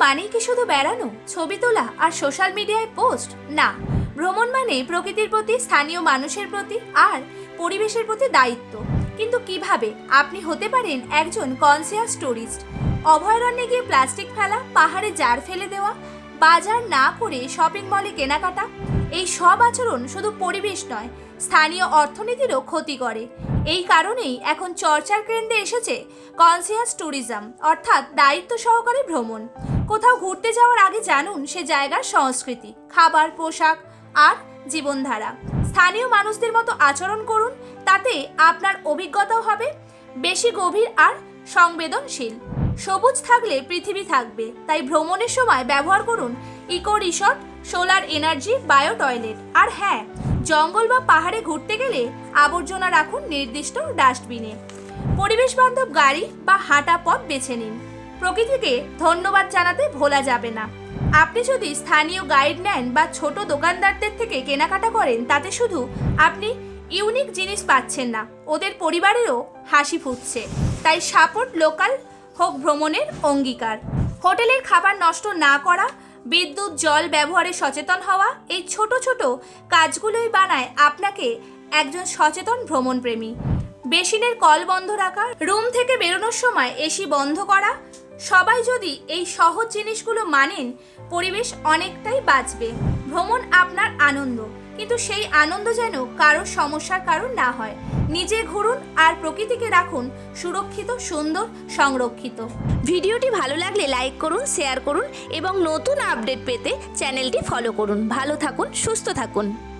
মানেই কি শুধু বেড়ানো, ছবি তোলা আর সোশ্যাল মিডিয়ায় পোস্ট? না, ভ্রমণ মানে প্রকৃতির প্রতি, স্থানীয় মানুষের প্রতি আর পরিবেশের প্রতি দায়িত্ব। কিন্তু কিভাবে আপনি হতে পারেন একজন কনসিয়াস টুরিস্ট? অভয়ারণ্যে গিয়ে প্লাস্টিক ফেলা, পাহাড়ে জার ফেলে দেওয়া, বাজার না করে শপিং মলে কেনাকাটা, এই সব আচরণ শুধু পরিবেশ নয়, স্থানীয় অর্থনীতিরও ক্ষতি করে। এই কারণেই এখন চর্চার কেন্দ্রে এসেছে কনসিয়াস ট্যুরিজম, অর্থাৎ দায়িত্ব সহকারে ভ্রমণ। কোথাও ঘুরতে যাওয়ার আগে জানুন সে জায়গার সংস্কৃতি, খাবার, পোশাক আর জীবনধারা। স্থানীয় মানুষদের মতো আচরণ করুন, তাতে আপনার অভিজ্ঞতাও হবে বেশি গভীর আর সংবেদনশীল। সবুজ থাকলে পৃথিবী থাকবে, তাই ভ্রমণের সময় ব্যবহার করুন eco resort, solar energy, bio toilet. আর হ্যাঁ, জঙ্গল বা পাহাড়ে ঘুরতে গেলে আবর্জনা রাখুন নির্দিষ্ট ডাস্টবিনে। পরিবেশ বান্ধব গাড়ি বা হাঁটা পথ বেছে নিন। প্রকৃতিকে ধন্যবাদ জানাতে ভোলা যাবে না। আপনি যদি স্থানীয় গাইড নেন বা ছোট দোকানদারদের থেকে কেনাকাটা করেন, তাতে শুধু আপনি ইউনিক জিনিস পাচ্ছেন না, ওদের পরিবারেরও হাসি ফুটছে। তাই সাপোর্ট লোকাল হোক ভ্রমণের অঙ্গীকার। হোটেলের খাবার নষ্ট না করা, বিদ্যুৎ জল ব্যবহারে সচেতন হওয়া, এই ছোট ছোট কাজগুলোই বানায় আপনাকে একজন সচেতন ভ্রমণপ্রেমী। বেসিনের কল বন্ধ রাখা, রুম থেকে বেরোনোর সময় এসি বন্ধ করা, সবাই যদি এই সহজ জিনিসগুলো মানেন, পরিবেশ অনেকটাই বাঁচবে। ভ্রমণ আপনার আনন্দ, কিন্তু সেই আনন্দ যেন কারোর সমস্যার কারণ না হয়। নিজে ঘুরুন আর প্রকৃতিকে রাখুন সুরক্ষিত, সুন্দর, সংরক্ষিত। ভিডিওটি ভালো লাগলে লাইক করুন, শেয়ার করুন এবং নতুন আপডেট পেতে চ্যানেলটি ফলো করুন। ভালো থাকুন, সুস্থ থাকুন।